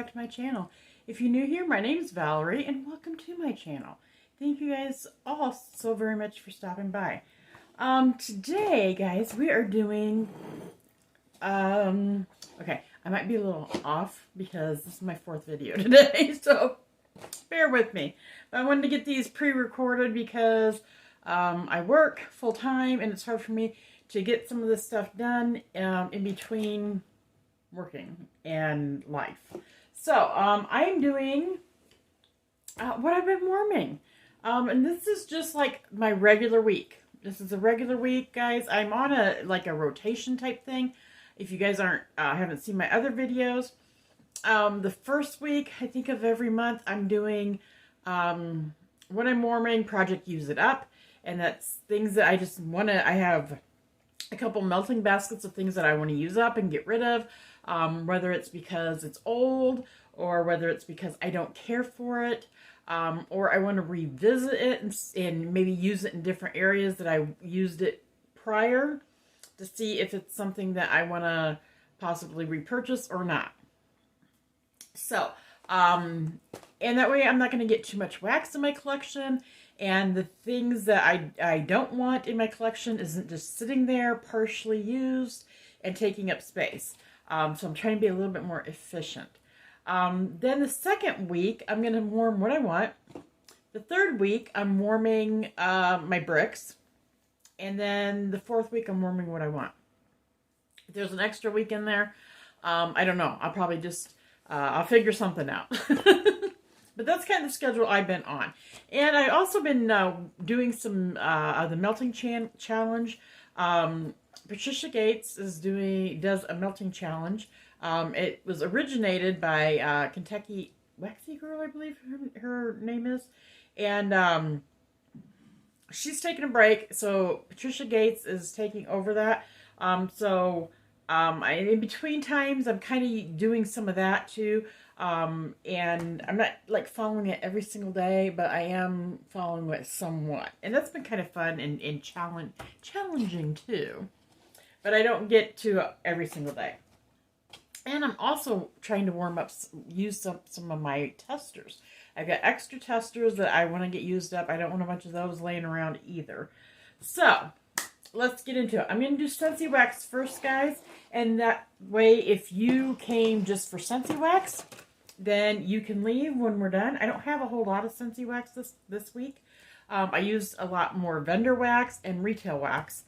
back to my channel. If you're new here, my name is Valerie and welcome to my channel. Thank you guys all so very much for stopping by. Today, guys, we are doing, okay, I might be a little off because this is my 4th video today, so bear with me. But I wanted to get these pre-recorded because I work full-time and it's hard for me to get some of this stuff done in between working and life. So I'm doing what I've been warming, and this is just like my regular week. This is a regular week, guys. I'm on a rotation type thing. If you guys haven't seen my other videos, the first week I think of every month I'm doing what I'm warming, project use it up, and that's things that I just want to. I have a couple melting baskets of things that I want to use up and get rid of. Whether it's because it's old or whether it's because I don't care for it, or I want to revisit it and maybe use it in different areas that I used it prior to see if it's something that I want to possibly repurchase or not. So, and that way I'm not going to get too much wax in my collection, and the things that I don't want in my collection isn't just sitting there partially used and taking up space. So I'm trying to be a little bit more efficient. Then the second week, I'm going to warm what I want. The third week, I'm warming my bricks. And then the 4th week, I'm warming what I want. If there's an extra week in there, I don't know. I'll probably just, I'll figure something out. But that's kind of the schedule I've been on. And I've also been doing some the melting challenge. Patricia Gaetz does a melting challenge. It was originated by Kentucky Waxy Girl, I believe her name is. And she's taking a break, so Patricia Gaetz is taking over that. In between times, I'm kind of doing some of that too. And I'm not like following it every single day, but I am following it somewhat. And that's been kind of fun and challenging too. But I don't get to every single day. And I'm also trying to use some of my testers. I've got extra testers that I want to get used up. I don't want a bunch of those laying around either. So, let's get into it. I'm going to do Scentsy Wax first, guys. And that way, if you came just for Scentsy Wax, then you can leave when we're done. I don't have a whole lot of Scentsy Wax this week. I used a lot more vendor wax and retail wax.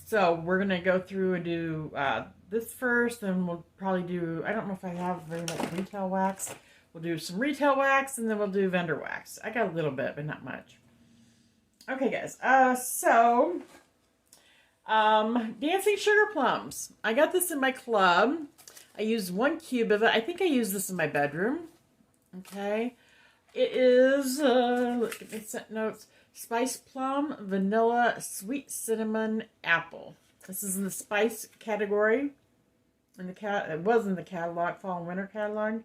So we're going to go through and do this first, then we'll probably do, I don't know if I have very much retail wax. We'll do some retail wax, and then we'll do vendor wax. I got a little bit, but not much. Okay, guys. Dancing Sugar Plums. I got this in my club. I used 1 cube of it. I think I used this in my bedroom. Okay. It is, look at my scent notes. Spice plum, vanilla, sweet cinnamon, apple. This is in the spice category. It was in the catalog, fall and winter catalog.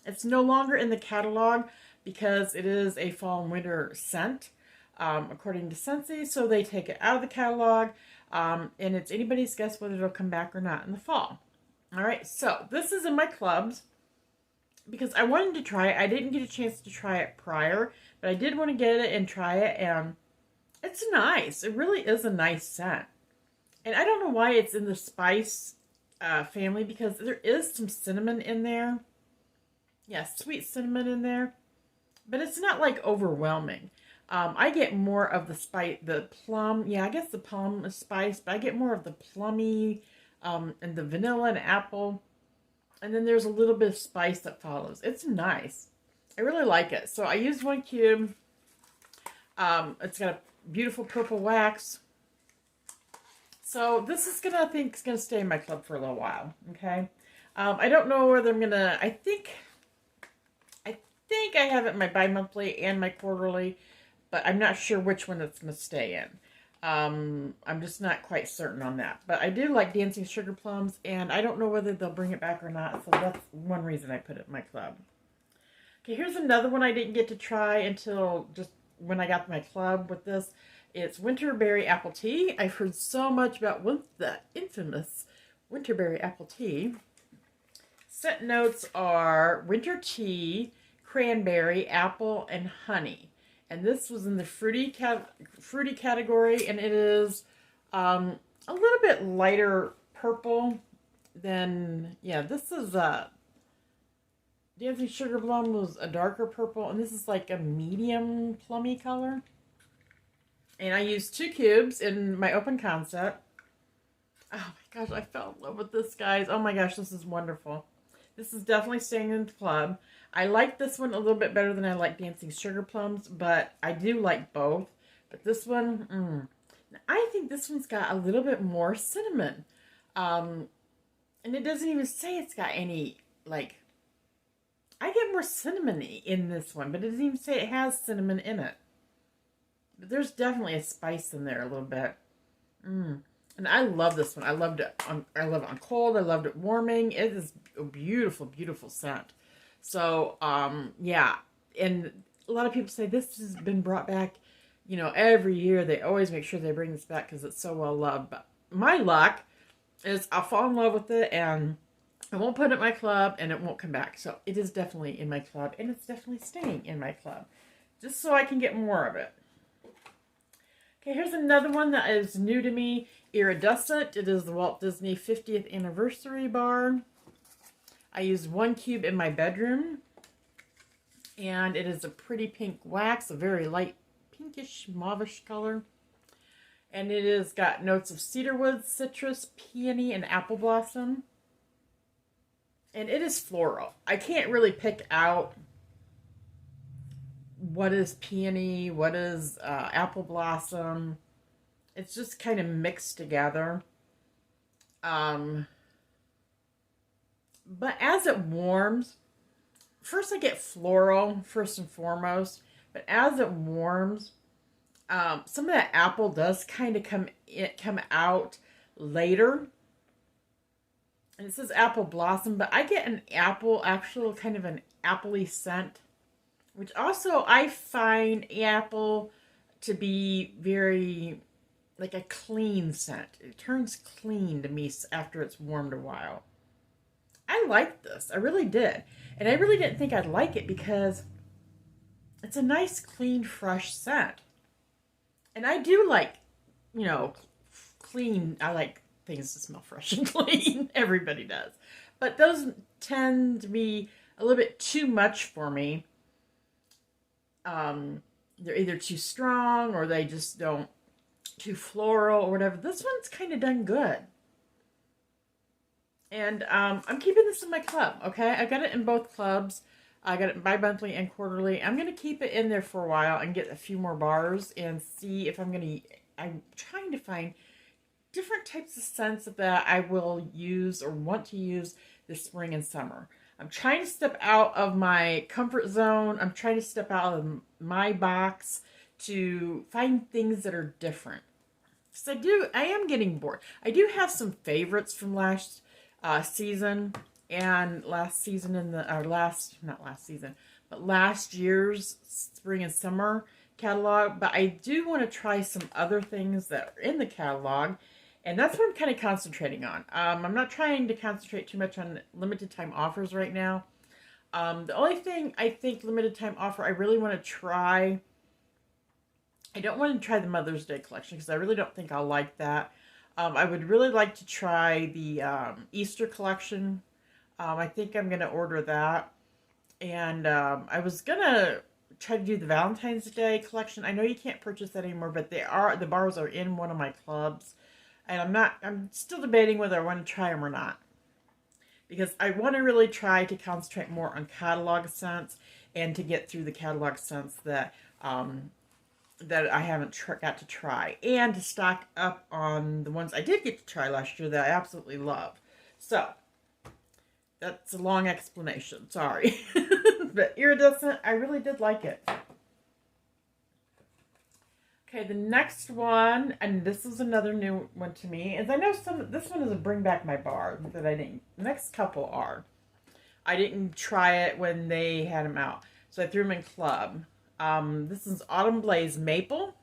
It's no longer in the catalog because it is a fall and winter scent, according to Scentsy. So they take it out of the catalog, and it's anybody's guess whether it'll come back or not in the fall. All right, so this is in my clubs because I wanted to try it. I didn't get a chance to try it prior, but I did want to get it and try it, and it's nice. It really is a nice scent. And I don't know why it's in the spice family, because there is some cinnamon in there. Yeah, sweet cinnamon in there. But it's not like overwhelming. I get more of the plum. Yeah, I guess the plum is spice, but I get more of the plummy and the vanilla and apple. And then there's a little bit of spice that follows. It's nice. I really like it. So I used 1 cube. It's got a beautiful purple wax. So this is I think it's gonna stay in my club for a little while. Okay. I don't know whether I'm gonna. I think I have it in my bi-monthly and my quarterly, but I'm not sure which one it's gonna stay in. I'm just not quite certain on that. But I do like Dancing Sugar Plums, and I don't know whether they'll bring it back or not. So that's one reason I put it in my club. Okay, here's another one I didn't get to try until just when I got to my club with this. It's Winterberry Apple Tea. I've heard so much about the infamous Winterberry Apple Tea. Scent notes are winter tea, cranberry, apple, and honey. And this was in the fruity category, and it is a little bit lighter purple than, yeah, this is Dancing Sugar Plum was a darker purple, and this is like a medium plummy color. And I used 2 cubes in my open concept. Oh my gosh, I fell in love with this, guys. Oh my gosh, this is wonderful. This is definitely staying in the club. I like this one a little bit better than I like Dancing Sugar Plums, but I do like both. But this one, I think this one's got a little bit more cinnamon. And it doesn't even say it's got any, like, I get more cinnamony in this one, but it doesn't even say it has cinnamon in it. But there's definitely a spice in there a little bit. And I love this one. I loved it. I love it on cold. I loved it warming. It is a beautiful, beautiful scent. So, yeah. And a lot of people say this has been brought back, you know, every year. They always make sure they bring this back because it's so well loved. But my luck is I'll fall in love with it and I won't put it in my club and it won't come back. So it is definitely in my club and it's definitely staying in my club. Just so I can get more of it. Okay, here's another one that is new to me. Iridescent. It is the Walt Disney 50th Anniversary Bar. I used 1 cube in my bedroom. And it is a pretty pink wax, a very light pinkish, mauvish color. And it has got notes of cedarwood, citrus, peony, and apple blossom. And it is floral. I can't really pick out what is peony, what is apple blossom. It's just kind of mixed together. But as it warms, first I get floral, first and foremost. But as it warms, some of that apple does kind of come out later. And it says apple blossom, but I get an apple, actual kind of an appley scent. Which also I find apple to be very, like a clean scent. It turns clean to me after it's warmed a while. I liked this. I really did. And I really didn't think I'd like it because it's a nice, clean, fresh scent. And I do like, you know, clean. I like things to smell fresh and clean. Everybody does. But those tend to be a little bit too much for me. They're either too strong or they just don't, too floral or whatever. This one's kind of done good. And I'm keeping this in my club, okay? I got it in both clubs. I got it bi-monthly and quarterly. I'm going to keep it in there for a while and get a few more bars and see if I'm trying to find different types of scents that I will use or want to use this spring and summer. I'm trying to step out of my comfort zone. I'm trying to step out of my box to find things that are different. Because I am getting bored. I do have some favorites from last season and last year's spring and summer catalog. But I do want to try some other things that are in the catalog. And that's what I'm kind of concentrating on. I'm not trying to concentrate too much on limited time offers right now. The only thing I think limited time offer I really want to try, I don't want to try the Mother's Day collection because I really don't think I'll like that. I would really like to try the Easter collection. I think I'm going to order that. And I was going to try to do the Valentine's Day collection. I know you can't purchase that anymore, but the bars are in one of my clubs. And I'm still debating whether I want to try them or not. Because I want to really try to concentrate more on catalog scents and to get through the catalog scents that I haven't got to try. And to stock up on the ones I did get to try last year that I absolutely love. So, that's a long explanation. Sorry. But Iridescent, I really did like it. Okay, the next one, and this is another new one to me, is I know this one is a bring back my bar that I didn't. The next couple are. I didn't try it when they had them out, so I threw them in club. This is Autumn Blaze Maple,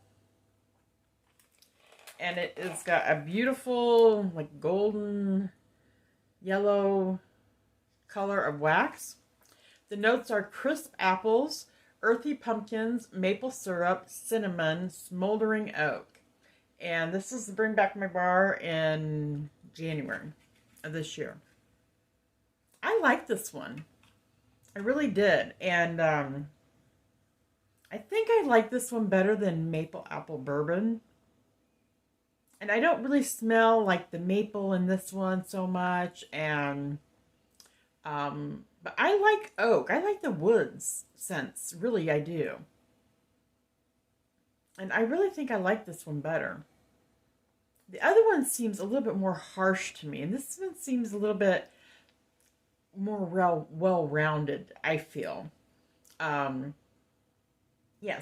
and it has got a beautiful, like golden, yellow color of wax. The notes are crisp apples, earthy pumpkins, maple syrup, cinnamon, smoldering oak. And this is the Bring Back My Bar in January of this year. I like this one. I really did. And I think I like this one better than Maple Apple Bourbon. And I don't really smell like the maple in this one so much. And but I like oak. I like the woods scents. Really, I do. And I really think I like this one better. The other one seems a little bit more harsh to me. And this one seems a little bit more well-rounded, I feel. Yeah,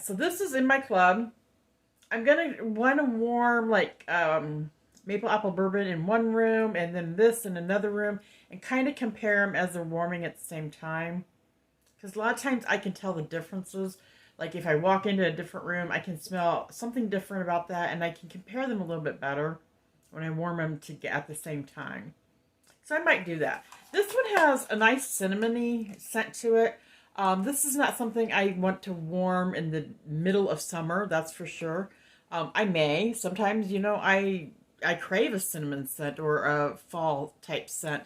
so this is in my club. I'm going to want to warm like Maple Apple Bourbon in one room and then this in another room and kind of compare them as they're warming at the same time. Because a lot of times I can tell the differences. Like if I walk into a different room, I can smell something different about that and I can compare them a little bit better when I warm them at the same time. So I might do that. This one has a nice cinnamony scent to it. This is not something I want to warm in the middle of summer, that's for sure. I may. Sometimes, you know, I crave a cinnamon scent or a fall type scent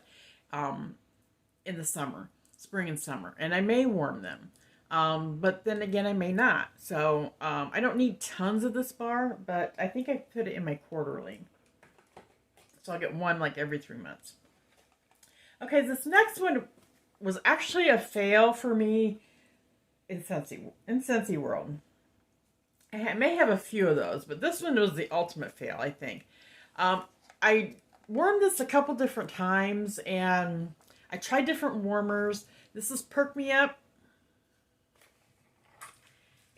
in the summer, spring and summer. And I may warm them. But then again, I may not. So I don't need tons of this bar, but I think I put it in my quarterly. So I'll get one like every 3 months. Okay, this next one was actually a fail for me in Scentsy World. I may have a few of those, but this one was the ultimate fail, I think. I warmed this a couple different times, and I tried different warmers. This is Perk Me Up.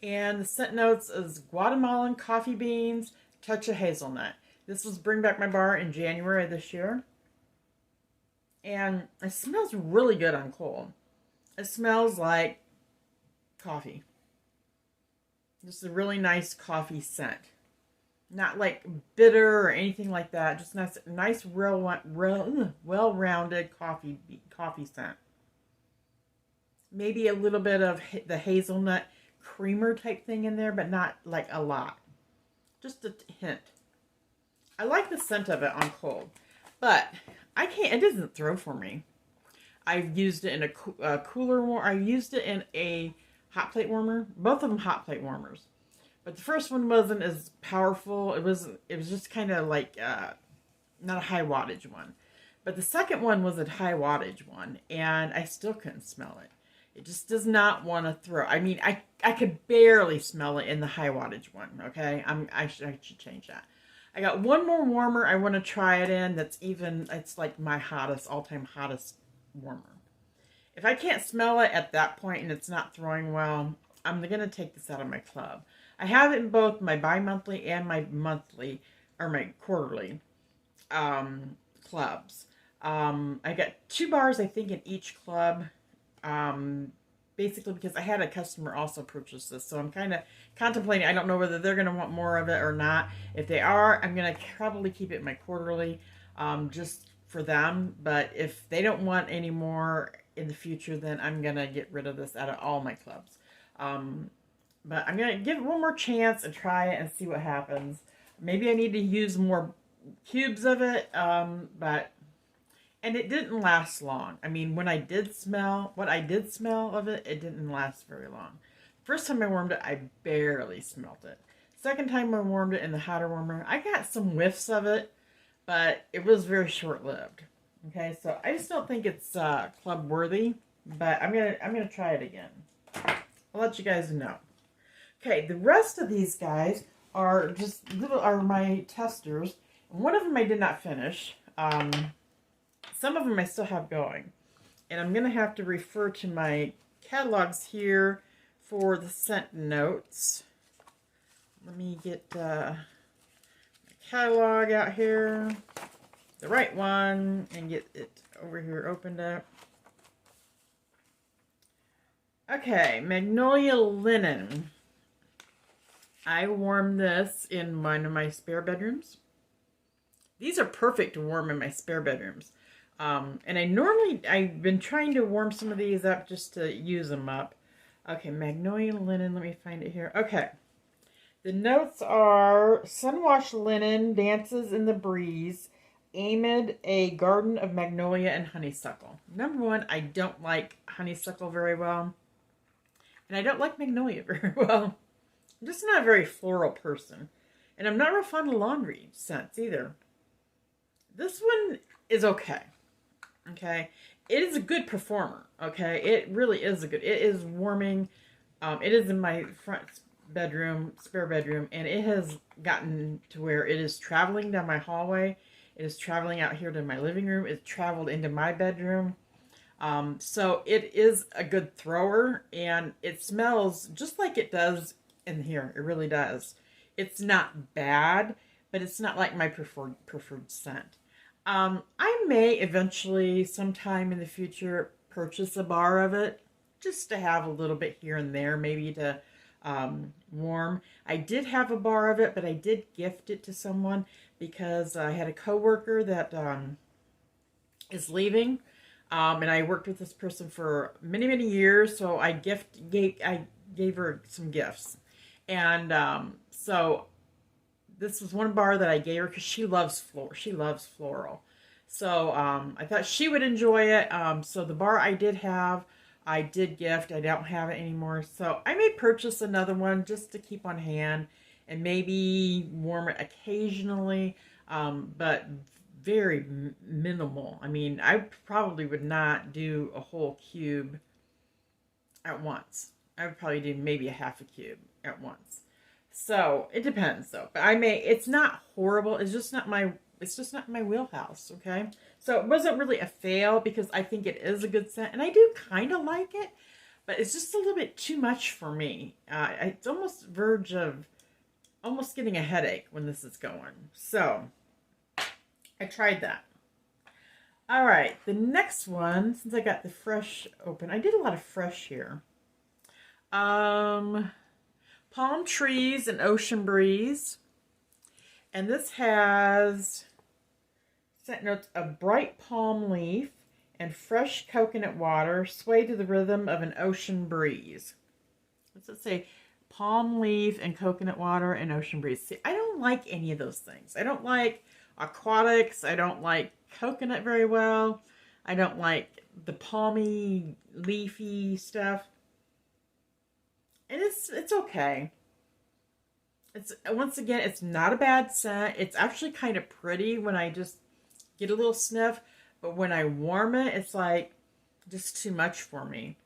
And the scent notes is Guatemalan coffee beans, touch of hazelnut. This was Bring Back My Bar in January of this year. And it smells really good on cold. It smells like coffee. Just a really nice coffee scent. Not like bitter or anything like that. Just nice well-rounded coffee scent. Maybe a little bit of the hazelnut creamer type thing in there, but not like a lot. Just a hint. I like the scent of it on cold. But I can't, it doesn't throw for me. I've used it in a cooler warmer. I used it in a hot plate warmer. Both of them hot plate warmers. But the first one wasn't as powerful. It was just kind of like, not a high wattage one. But the second one was a high wattage one. And I still couldn't smell it. It just does not want to throw. I mean, I could barely smell it in the high wattage one. Okay, I should change that. I got one more warmer I want to try it in it's like my all-time hottest warmer. If I can't smell it at that point and it's not throwing well, I'm going to take this out of my club. I have it in both my bi-monthly and my monthly, or my quarterly clubs. I got 2 bars, I think, in each club. Basically because I had a customer also purchase this, so I'm kind of contemplating. I don't know whether they're going to want more of it or not. If they are, I'm going to probably keep it in my quarterly, just for them. But if they don't want any more in the future, then I'm going to get rid of this out of all my clubs. But I'm going to give it one more chance and try it and see what happens. Maybe I need to use more cubes of it, and it didn't last long. I mean, what I did smell of it, it didn't last very long. First time I warmed it, I barely smelled it. Second time I warmed it in the hotter warmer, I got some whiffs of it, but it was very short-lived. Okay, so I just don't think it's club worthy, but I'm gonna try it again. I'll let you guys know. Okay, the rest of these guys are my testers. One of them I did not finish. Some of them I still have going. And I'm going to have to refer to my catalogs here for the scent notes. Let me get my catalog out here, the right one, and get it over here opened up. Okay, Magnolia Linen. I warmed this in one of my spare bedrooms. These are perfect to warm in my spare bedrooms. And I've been trying to warm some of these up just to use them up. Okay, Magnolia Linen, let me find it here. Okay. The notes are Sunwash Linen, Dances in the Breeze, Amid, A Garden of Magnolia, and Honeysuckle. Number one, I don't like honeysuckle very well. And I don't like magnolia very well. I'm just not a very floral person. And I'm not real fond of laundry scents either. This one is okay. Okay. It is a good performer. Okay. It really is it is warming. It is in my front bedroom, spare bedroom, and it has gotten to where it is traveling down my hallway. It is traveling out here to my living room. It's traveled into my bedroom. So it is a good thrower, and it smells just like it does in here. It really does. It's not bad, but it's not like my preferred scent. I may eventually, sometime in the future, purchase a bar of it, just to have a little bit here and there, maybe to warm. I did have a bar of it, but I did gift it to someone because I had a coworker that is leaving. And I worked with this person for many, many years, so I gave her some gifts. And so this was one bar that I gave her because she loves floral. So I thought she would enjoy it. So the bar I did have, I did gift. I don't have it anymore. So I may purchase another one just to keep on hand and maybe warm it occasionally. But very minimal. I mean, I probably would not do a whole cube at once. I would probably do maybe a half a cube at once. So it depends though. But it's not horrible. It's just not my wheelhouse. Okay. So it wasn't really a fail because I think it is a good scent and I do kind of like it, but it's just a little bit too much for me. It's almost verge of almost getting a headache when this is going. So I tried that. All right, the next one, since I got the fresh open, I did a lot of fresh here. Palm Trees and Ocean Breeze. And this has scent notes of bright palm leaf and fresh coconut water sway to the rhythm of an ocean breeze. What's it say? Palm leaf and coconut water and ocean breeze. See, I don't like any of those things. I don't like aquatics. I don't like coconut very well. I don't like the palmy, leafy stuff. And it's okay. Once again, it's not a bad scent. It's actually kind of pretty when I just get a little sniff, but when I warm it, it's like just too much for me.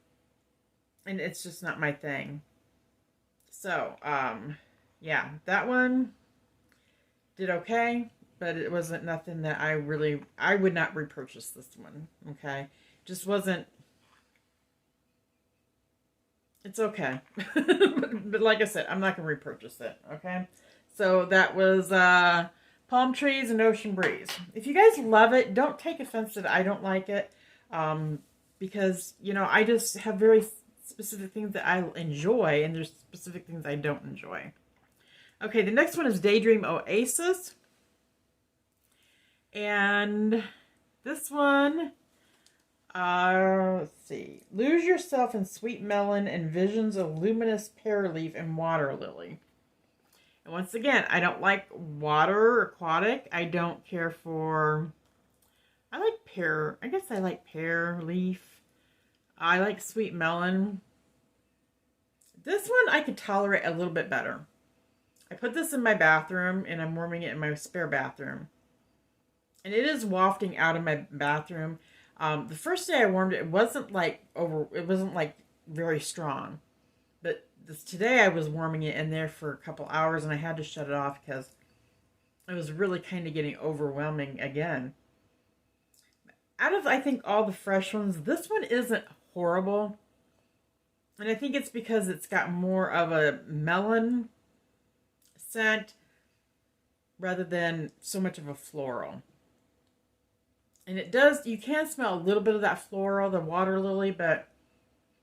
And it's just not my thing. So, yeah, that one did okay. But it wasn't nothing that I would not repurchase this one, okay? Just wasn't, it's okay. but like I said, I'm not going to repurchase it, okay? So that was Palm Trees and Ocean Breeze. If you guys love it, don't take offense that I don't like it, because, you know, I just have very specific things that I enjoy, and there's specific things I don't enjoy. Okay, the next one is Daydream Oasis. And this one, let's see. Lose yourself in sweet melon and visions of luminous pear leaf and water lily. And once again, I don't like water or aquatic. I don't care for, I like pear. I guess I like pear leaf. I like sweet melon. This one I could tolerate a little bit better. I put this in my bathroom and I'm warming it in my spare bathroom. And it is wafting out of my bathroom. The first day I warmed it, it wasn't like very strong. But today I was warming it in there for a couple hours and I had to shut it off because it was really kind of getting overwhelming again. Out of, I think, all the fresh ones, this one isn't horrible. And I think it's because it's got more of a melon scent rather than so much of a floral. And it does, you can smell a little bit of that floral, the water lily, but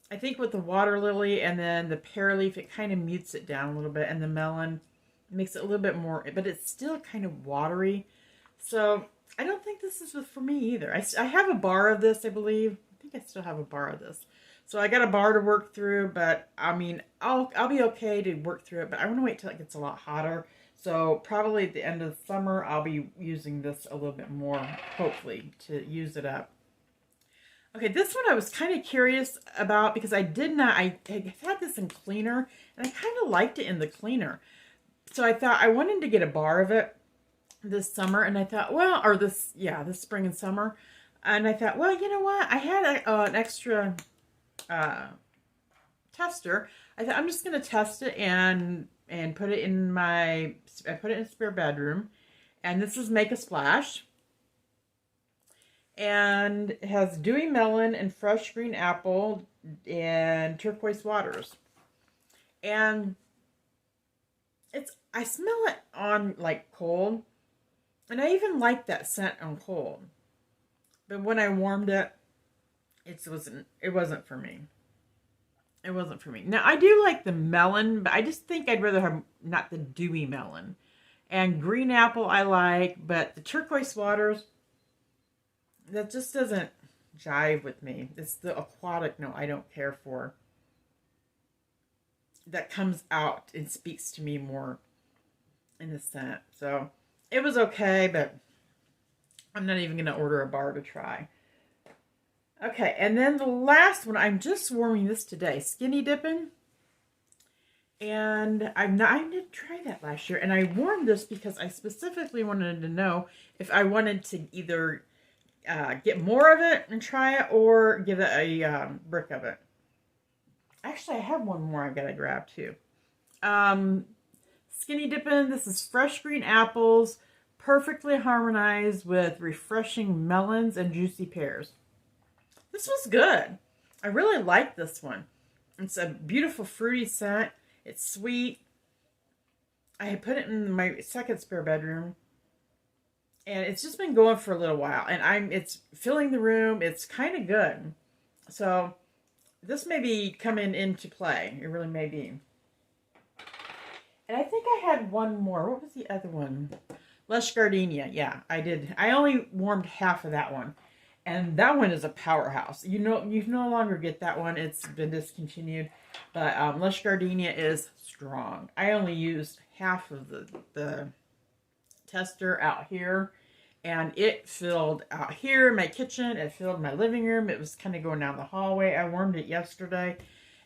I think with the water lily and then the pear leaf, it kind of mutes it down a little bit. And the melon makes it a little bit more, but it's still kind of watery. So I don't think this is for me either. I have a bar of this, I believe. I think I still have a bar of this. So I got a bar to work through, but I mean, I'll be okay to work through it, but I want to wait till it gets a lot hotter. So probably at the end of the summer, I'll be using this a little bit more, hopefully, to use it up. Okay, this one I was kind of curious about because I had this in cleaner, and I kind of liked it in the cleaner. So I thought I wanted to get a bar of it this summer, and I thought, well, or this spring and summer. And I thought, well, you know what? I had an extra tester. I thought I'm just going to test it and put it in I put it in a spare bedroom. And this is Make a Splash. And it has dewy melon and fresh green apple and turquoise waters. And I smell it on like cold. And I even like that scent on cold. But when I warmed it, it wasn't for me. It wasn't for me. Now, I do like the melon, but I just think I'd rather have not the dewy melon. And green apple I like, but the turquoise waters, that just doesn't jive with me. It's the aquatic note I don't care for. That comes out and speaks to me more in the scent. So, it was okay, but I'm not even going to order a bar to try. Okay, and then the last one, I'm just warming this today, Skinny Dipping. And I did try that last year, and I warmed this because I specifically wanted to know if I wanted to either get more of it and try it, or give it a brick of it. Actually, I have one more I've got to grab too. Skinny Dipping, this is fresh green apples, perfectly harmonized with refreshing melons and juicy pears. This was good. I really like this one. It's a beautiful fruity scent. It's sweet. I put it in my second spare bedroom. And it's just been going for a little while. And it's filling the room. It's kind of good. So this may be coming into play. It really may be. And I think I had one more. What was the other one? Lush Gardenia. Yeah, I did. I only warmed half of that one. And that one is a powerhouse. You no longer get that one. It's been discontinued. But Lush Gardenia is strong. I only used half of the tester out here. And it filled out here in my kitchen. It filled my living room. It was kind of going down the hallway. I warmed it yesterday.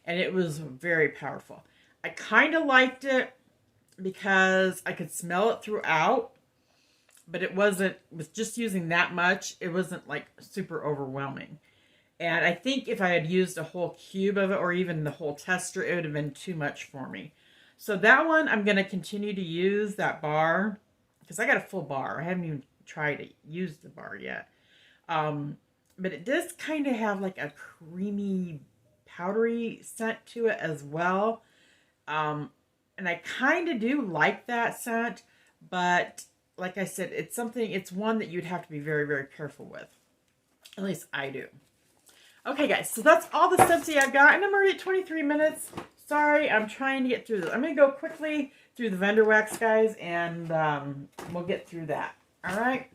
And it was very powerful. I kind of liked it because I could smell it throughout. But it wasn't, with just using that much, it wasn't like super overwhelming. And I think if I had used a whole cube of it, or even the whole tester, it would have been too much for me. So that one, I'm going to continue to use that bar, because I got a full bar. I haven't even tried to use the bar yet. But it does kind of have like a creamy, powdery scent to it as well. And I kind of do like that scent, but like I said, it's one that you'd have to be very, very careful with. At least I do. Okay, guys, so that's all the Scentsy I've got, and I'm already at 23 minutes. Sorry, I'm trying to get through this. I'm going to go quickly through the vendor wax, guys, and we'll get through that. All right?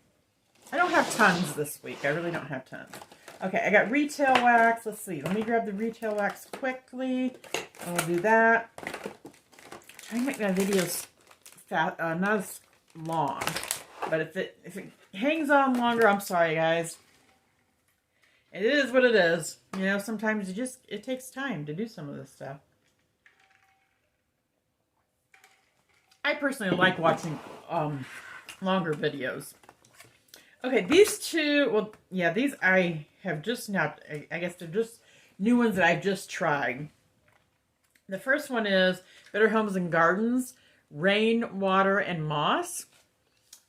I don't have tons this week. I really don't have tons. Okay, I got retail wax. Let's see. Let me grab the retail wax quickly, and we'll do that. I'm trying to make my videos fast, not as long, but if it hangs on longer, I'm sorry, guys. It is what it is. You know, sometimes it takes time to do some of this stuff. I personally like watching longer videos. Okay, these two, well, yeah, these I have just now, I guess they're just new ones that I've just tried. The first one is Better Homes and Gardens, Rainwater and Moss.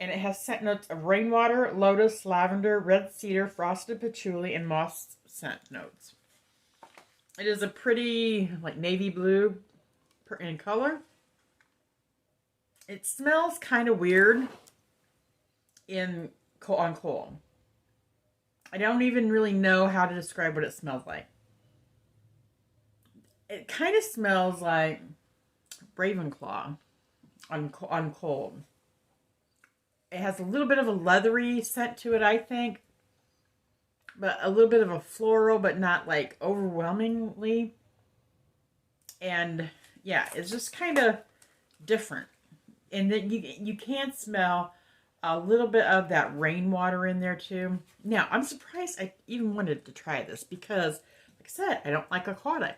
And it has scent notes of rainwater, lotus, lavender, red cedar, frosted patchouli, and moss scent notes. It is a pretty, like, navy blue in color. It smells kind of weird on coal. I don't even really know how to describe what it smells like. It kind of smells like Ravenclaw on cold. It has a little bit of a leathery scent to it, I think. But a little bit of a floral, but not like overwhelmingly. And yeah, it's just kind of different. And then you can smell a little bit of that rainwater in there too. Now, I'm surprised I even wanted to try this because, like I said, I don't like aquatic.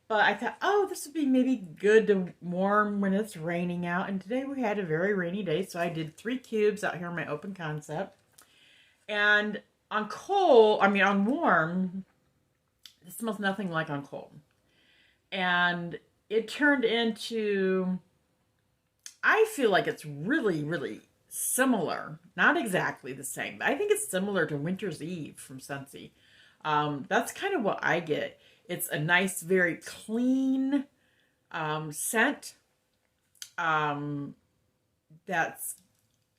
But I thought, oh, this would be maybe good to warm when it's raining out. And today we had a very rainy day, so I did 3 cubes out here in my open concept. And on cold, on warm, it smells nothing like on cold. And it turned into, I feel like it's really, really similar. Not exactly the same, but I think it's similar to Winter's Eve from Scentsy. That's kind of what I get. It's a nice, very clean scent that's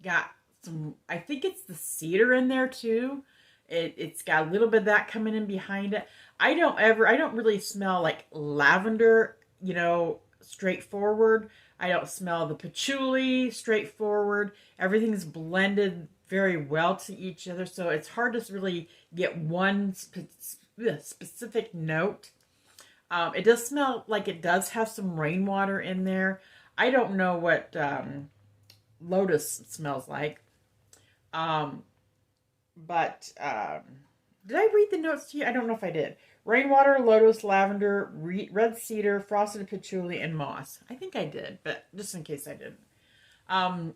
got some, I think it's the cedar in there too. It's got a little bit of that coming in behind it. I don't really smell like lavender, you know, straightforward. I don't smell the patchouli straightforward. Everything's blended very well to each other, so it's hard to really get one specific note. It does smell like it does have some rainwater in there. I don't know what Lotus smells like. Did I read the notes to you? I don't know if I did. Rainwater, Lotus, Lavender, Red Cedar, Frosted Patchouli, and Moss. I think I did, but just in case I didn't.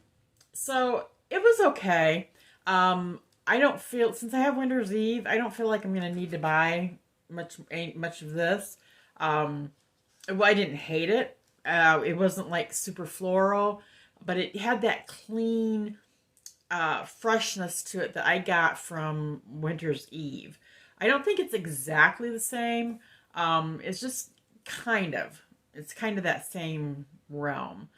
So it was okay. I don't feel, since I have Winter's Eve, I don't feel like I'm going to need to buy much of this. Well, I didn't hate it. It wasn't like super floral, but it had that clean freshness to it that I got from Winter's Eve. I don't think it's exactly the same. It's just kind of. It's kind of that same realm.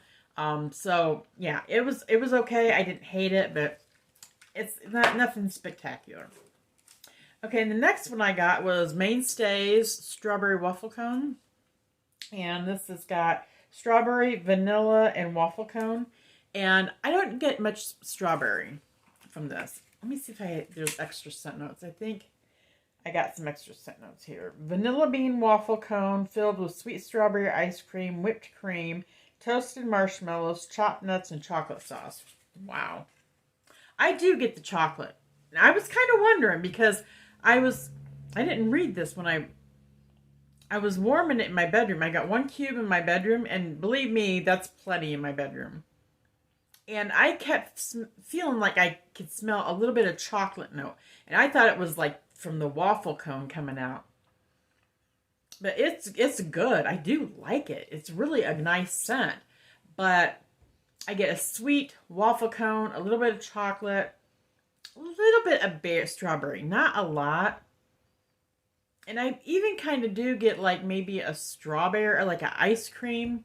So yeah, it was okay. I didn't hate it, but it's nothing spectacular. Okay, and the next one I got was Mainstays Strawberry Waffle Cone. And this has got strawberry, vanilla, and waffle cone. And I don't get much strawberry from this. Let me see if there's extra scent notes. I think I got some extra scent notes here. Vanilla bean waffle cone filled with sweet strawberry ice cream, whipped cream, toasted marshmallows, chopped nuts, and chocolate sauce. Wow. I do get the chocolate. And I was kind of wondering because I didn't read this when I was warming it in my bedroom. I got 1 cube in my bedroom, and believe me, that's plenty in my bedroom. And I kept feeling like I could smell a little bit of chocolate note. And I thought it was like from the waffle cone coming out. But it's good. I do like it. It's really a nice scent. But I get a sweet waffle cone, a little bit of chocolate, a little bit of bare strawberry. Not a lot. And I even kind of do get like maybe a strawberry or like an ice cream,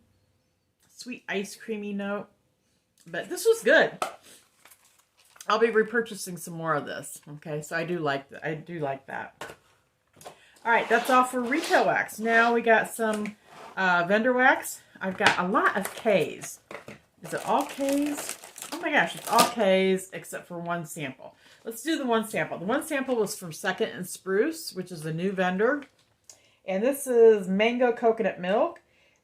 sweet ice creamy note. But this was good. I'll be repurchasing some more of this. Okay, so I do like that. All right, that's all for retail wax. Now we got some vendor wax. I've got a lot of K's. Is it all K's? Oh my gosh, it's all K's except for one sample. Let's do the one sample. The one sample was from Second and Spruce, which is a new vendor. And this is mango coconut milk.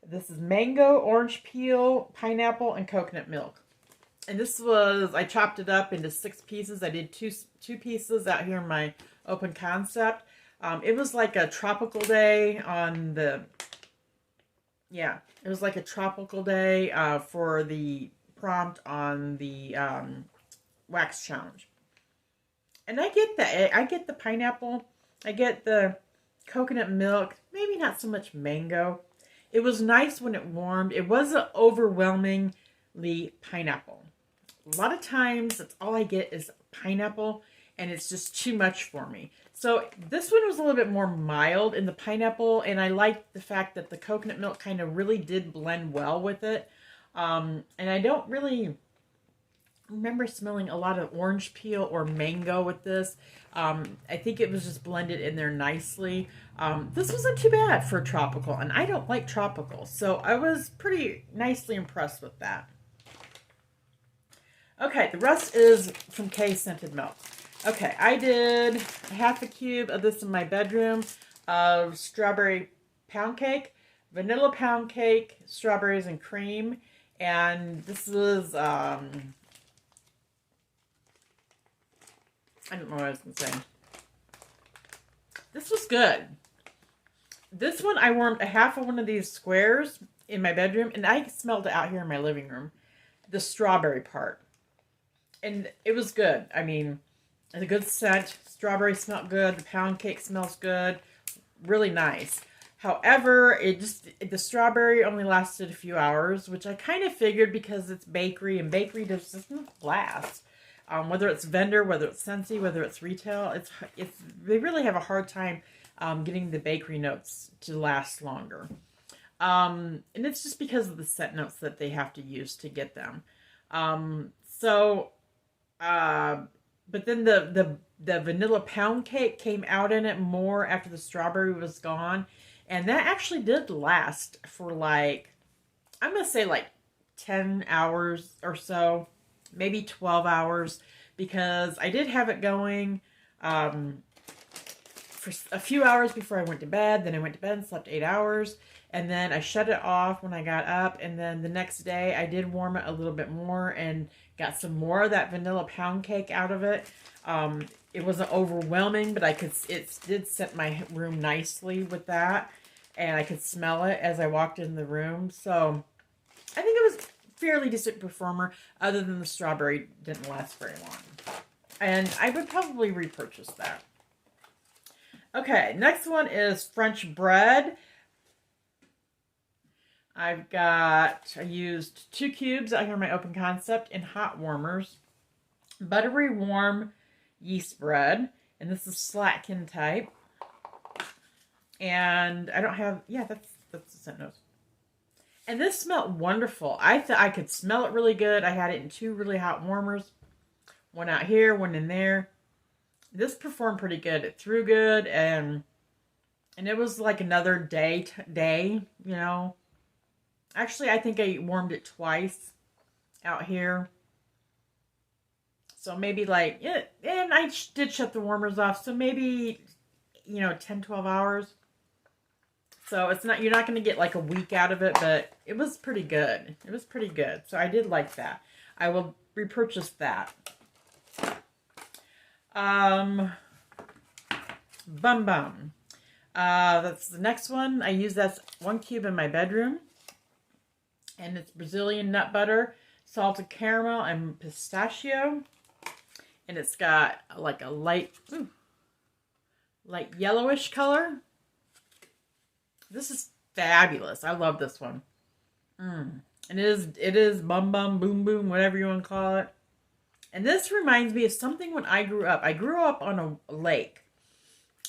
This is mango, orange peel, pineapple, and coconut milk. And this was, I chopped it up into 6 pieces. I did two pieces out here in my open concept. It was like a tropical day on the, yeah, it was like a tropical day for the prompt on the wax challenge. And I get that. I get the pineapple. I get the coconut milk. Maybe not so much mango. It was nice when it warmed. It wasn't overwhelmingly pineapple. A lot of times, that's all I get is pineapple, and it's just too much for me. So this one was a little bit more mild in the pineapple, and I liked the fact that the coconut milk kind of really did blend well with it. And I don't really remember smelling a lot of orange peel or mango with this. I think it was just blended in there nicely. This wasn't too bad for tropical, and I don't like tropical, so I was pretty nicely impressed with that. Okay, the rest is some K scented milk. Okay, I did half a cube of this in my bedroom of strawberry pound cake, vanilla pound cake, strawberries and cream. And this is, I don't know what I was going to say. This was good. This one, I warmed a half of one of these squares in my bedroom, and I smelled it out here in my living room. The strawberry part. And it was good. I mean, it's a good scent. Strawberry smelled good. The pound cake smells good. Really nice. However, the strawberry only lasted a few hours, which I kind of figured because it's bakery, and bakery doesn't last. Whether it's vendor, whether it's Scentsy, whether it's retail, they really have a hard time getting the bakery notes to last longer. And it's just because of the scent notes that they have to use to get them. But then the vanilla pound cake came out in it more after the strawberry was gone. And that actually did last for like, I'm going to say like 10 hours or so, maybe 12 hours, because I did have it going for a few hours before I went to bed. Then I went to bed and slept 8 hours. And then I shut it off when I got up. And then the next day I did warm it a little bit more and got some more of that vanilla pound cake out of it. It wasn't overwhelming, but it did set my room nicely with that. And I could smell it as I walked in the room. So I think it was a fairly decent performer, other than the strawberry didn't last very long. And I would probably repurchase that. Okay, next one is French bread. I used 2 cubes out here in my open concept in hot warmers. Buttery warm yeast bread. And this is slatkin type. And I don't have, yeah, that's the scent notes. And this smelled wonderful. I thought I could smell it really good. I had it in 2 really hot warmers. One out here, one in there. This performed pretty good. It threw good, and it was like another day, you know. Actually, I think I warmed it twice out here. So maybe like, yeah, and I did shut the warmers off. So maybe, 10, 12 hours. So you're not going to get like a week out of it, but it was pretty good. It was pretty good. So I did like that. I will repurchase that. Bum Bum. That's the next one. I use that 1 cube in my bedroom. And it's Brazilian nut butter, salted caramel, and pistachio. And it's got like a light yellowish color. This is fabulous. I love this one. And it is bum bum, boom boom, whatever you want to call it. And this reminds me of something when I grew up. I grew up on a lake.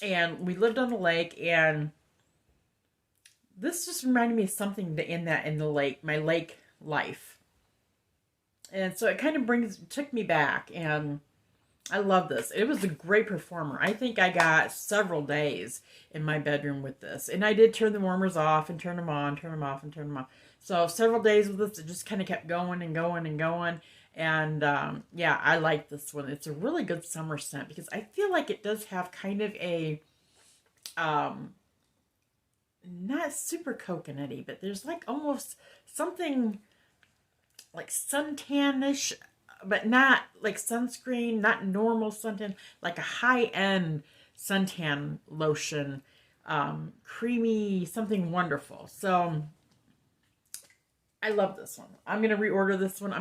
And we lived on the lake, and this just reminded me of something in the lake, my lake life. And so it kind of took me back, and I love this. It was a great performer. I think I got several days in my bedroom with this. And I did turn the warmers off and turn them on, turn them off and turn them on. So several days with this, it just kind of kept going and going and going. And yeah, I like this one. It's a really good summer scent because I feel like it does have kind of a, not super coconutty, but there's like almost something like suntanish, but not like sunscreen, not normal suntan, like a high-end suntan lotion, creamy, something wonderful. So I love this one. I'm going to reorder this one. I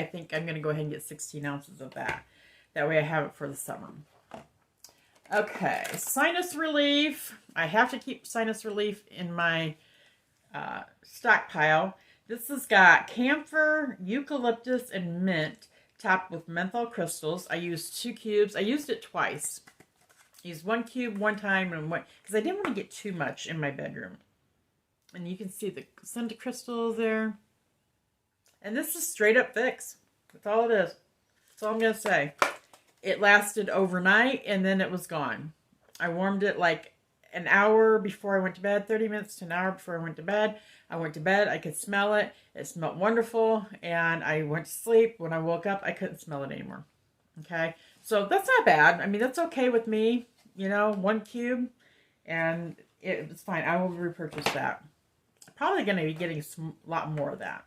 think I'm going to go ahead and get 16 ounces of that. That way I have it for the summer. Okay, sinus relief. I have to keep sinus relief in my stockpile. This has got camphor, eucalyptus, and mint topped with menthol crystals. I used 2 cubes. I used it twice. I used 1 cube one time and one, because I didn't want to get too much in my bedroom. And you can see the scented crystals there. And this is straight up fix. That's all it is. That's all I'm going to say. It lasted overnight and then it was gone. I warmed it like an hour before I went to bed, 30 minutes to an hour before I went to bed. I went to bed, I could smell it. It smelled wonderful, and I went to sleep. When I woke up, I couldn't smell it anymore. Okay, so that's not bad. I mean, that's okay with me. You know, 1 cube, and it's fine. I will repurchase that. I'm probably going to be getting a lot more of that.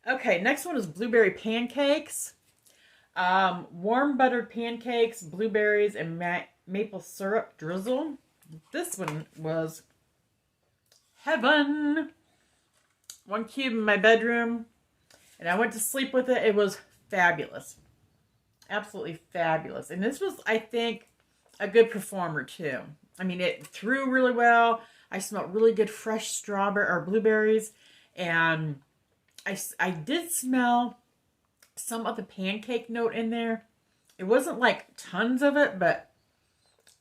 Okay, next one is blueberry pancakes. Warm buttered pancakes, blueberries, and maple syrup drizzle. This one was heaven. 1 cube in my bedroom, and I went to sleep with it. It was fabulous. Absolutely fabulous. And this was, I think, a good performer too. I mean, it threw really well. I smelled really good fresh strawberry or blueberries, and I did smell some of the pancake note in there. It wasn't like tons of it, but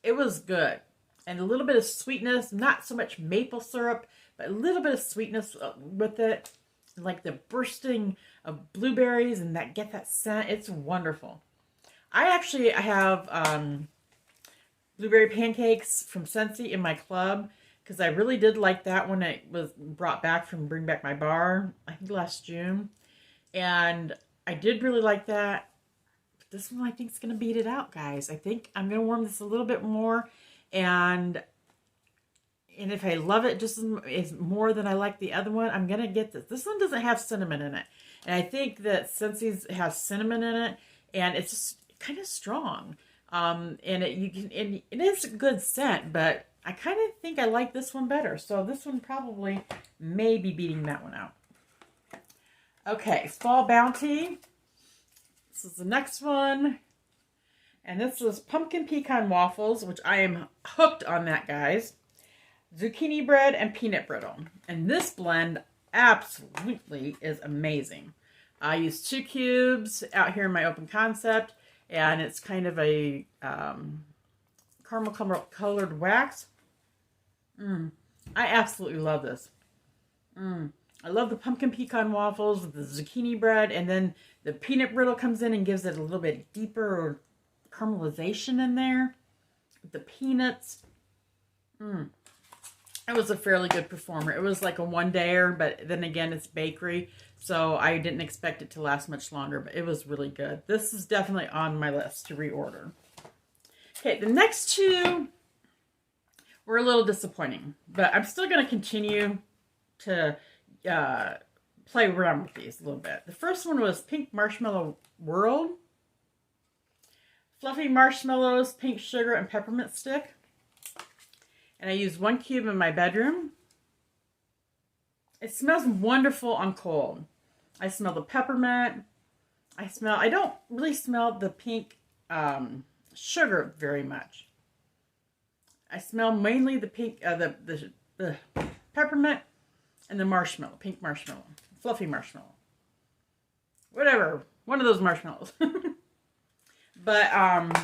it was good. And a little bit of sweetness, not so much maple syrup, but a little bit of sweetness with it. Like the bursting of blueberries and get that scent. It's wonderful. I have blueberry pancakes from Scentsy in my club, because I really did like that when it was brought back from Bring Back My Bar, I think last June. And I did really like that. But this one I think is going to beat it out, guys. I think I'm going to warm this a little bit more. And if I love it just as more than I like the other one, I'm going to get this. This one doesn't have cinnamon in it. And I think that Scentsy's has cinnamon in it. And it's just kind of strong. And it is a good scent, but I kind of think I like this one better. So this one probably may be beating that one out. Okay, Fall Bounty. This is the next one. And this is pumpkin pecan waffles, which I am hooked on that, guys. Zucchini bread and peanut brittle. And this blend absolutely is amazing. I used 2 cubes out here in my open concept, and it's kind of a caramel colored wax. I absolutely love this. I love the pumpkin pecan waffles with the zucchini bread, and then the peanut brittle comes in and gives it a little bit deeper caramelization in there. The peanuts. It was a fairly good performer. It was like a one-dayer, but then again, it's bakery, so I didn't expect it to last much longer, but it was really good. This is definitely on my list to reorder. Okay, the next 2 were a little disappointing, but I'm still going to continue to play around with these a little bit. The first one was Pink Marshmallow World. Fluffy marshmallows, pink sugar, and peppermint stick. And I used 1 cube in my bedroom. It smells wonderful on cold. I smell the peppermint. I don't really smell the pink sugar very much. I smell mainly the pink, the peppermint and the marshmallow, pink marshmallow, fluffy marshmallow. Whatever, one of those marshmallows. But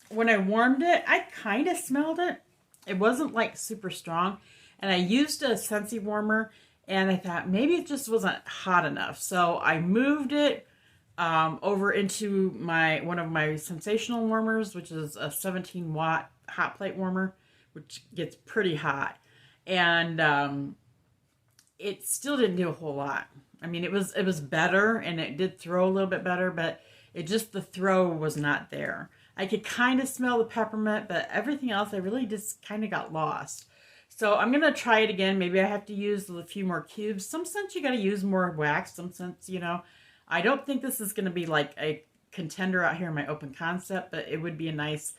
when I warmed it, I kind of smelled it. It wasn't like super strong. And I used a Scentsy warmer, and I thought maybe it just wasn't hot enough. So I moved it over into one of my sensational warmers, which is a 17-watt hot plate warmer, which gets pretty hot. And it still didn't do a whole lot. I mean, it was better, and it did throw a little bit better, but the throw was not there. I could kind of smell the peppermint, but everything else, I really just kind of got lost. So I'm going to try it again. Maybe I have to use a few more cubes. Some scents you got to use more wax. Some scents, I don't think this is going to be like a contender out here in my open concept, but it would be a nice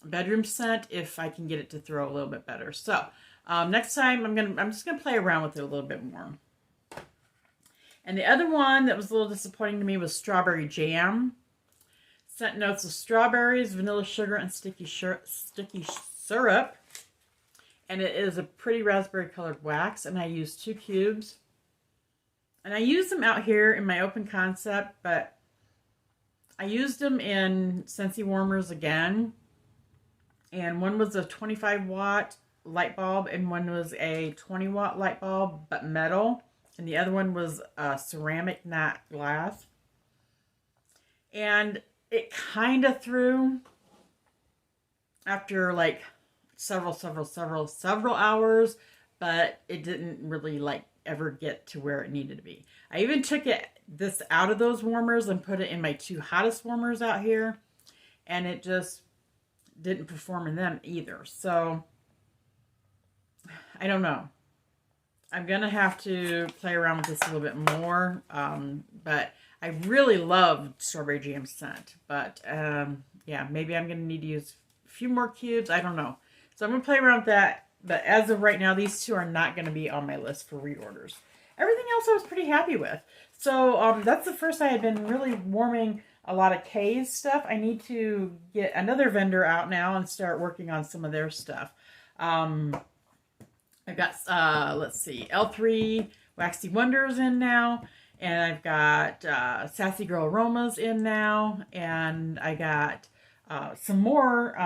bedroom scent if I can get it to throw a little bit better. So next time I'm just going to play around with it a little bit more. And the other one that was a little disappointing to me was strawberry jam. Scent notes of strawberries, vanilla sugar, and sticky syrup. And it is a pretty raspberry colored wax. And I used 2 cubes. And I used them out here in my open concept, but I used them in Scentsy warmers again. And one was a 25-watt light bulb, and one was a 20-watt light bulb, but metal. And the other one was ceramic, not glass. And it kind of threw. after like several hours, but it didn't really like ever get to where it needed to be. I even took this out of those warmers and put it in my 2 hottest warmers out here, and it just didn't perform in them either. So I don't know. I'm gonna have to play around with this a little bit more, but I really love strawberry jam scent. But yeah, maybe I'm gonna need to use a few more cubes. I don't know. So I'm gonna play around with that. But as of right now, these 2 are not going to be on my list for reorders. Everything else I was pretty happy with. So that's the first I had been really warming a lot of Kay's stuff. I need to get another vendor out now and start working on some of their stuff. I've got, let's see, L3 Waxy Wonders in now. And I've got Sassy Girl Aromas in now. And I got some more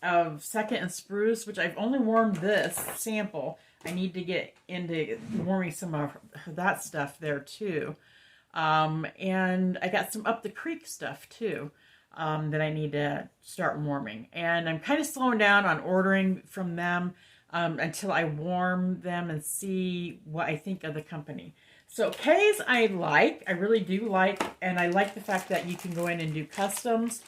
of Second and Spruce, which I've only warmed this sample. I need to get into warming some of that stuff there too. And I got some Up the Creek stuff too that I need to start warming. And I'm kind of slowing down on ordering from them until I warm them and see what I think of the company. So Kay's I really do like, and I like the fact that you can go in and do customs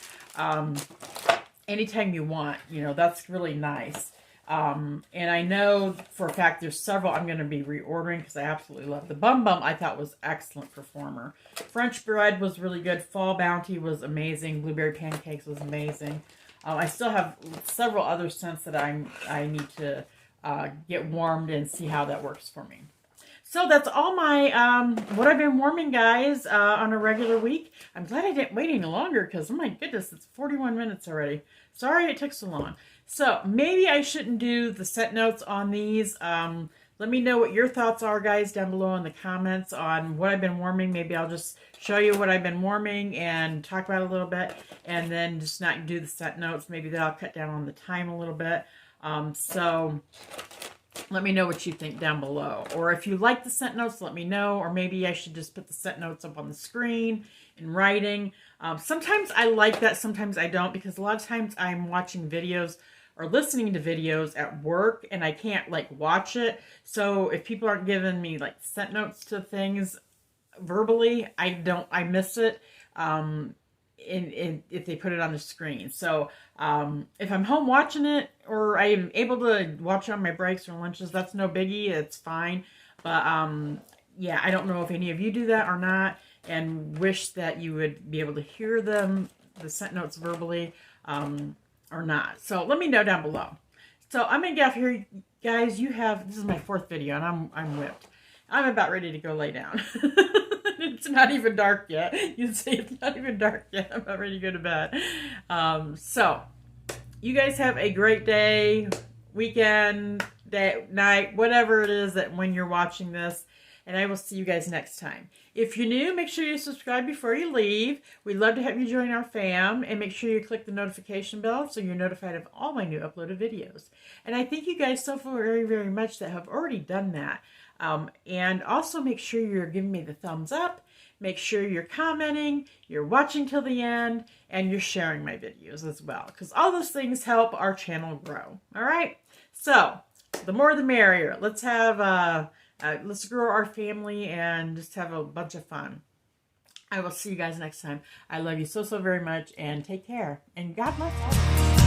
anytime you want, you know, that's really nice. And I know for a fact there's several I'm going to be reordering because I absolutely love the Bum Bum. I thought was excellent performer. French Bread was really good. Fall Bounty was amazing. Blueberry Pancakes was amazing. I still have several other scents that I need to get warmed and see how that works for me. So that's all my, what I've been warming, guys, on a regular week. I'm glad I didn't wait any longer because, oh my goodness, it's 41 minutes already. Sorry it took so long. So maybe I shouldn't do the scent notes on these. Let me know what your thoughts are, guys, down below in the comments on what I've been warming. Maybe I'll just show you what I've been warming and talk about it a little bit, and then just not do the scent notes. Maybe that'll cut down on the time a little bit. So let me know what you think down below. Or if you like the scent notes, let me know. Or maybe I should just put the scent notes up on the screen in writing. Sometimes I like that, sometimes I don't, because a lot of times I'm watching videos or listening to videos at work and I can't like watch it. So if people aren't giving me like scent notes to things verbally, I miss it. If they put it on the screen. So if I'm home watching it, or I'm able to watch it on my breaks or lunches, that's no biggie. It's fine. But yeah, I don't know if any of you do that or not, and wish that you would be able to hear the scent notes verbally or not. So let me know down below. So I'm gonna get off here, guys. This is my 4th video, and I'm whipped. I'm about ready to go lay down. It's not even dark yet. You can see it's not even dark yet. I'm about ready to go to bed. So, you guys have a great day, weekend, day, night, whatever it is that when you're watching this. And I will see you guys next time. If you're new, make sure you subscribe before you leave. We'd love to have you join our fam. And make sure you click the notification bell so you're notified of all my new uploaded videos. And I thank you guys so very, very much that have already done that. And also make sure you're giving me the thumbs up. Make sure you're commenting, you're watching till the end, and you're sharing my videos as well. Because all those things help our channel grow. All right? So, the more the merrier. Let's have, let's grow our family and just have a bunch of fun. I will see you guys next time. I love you so, so very much, and take care. And God bless all of you.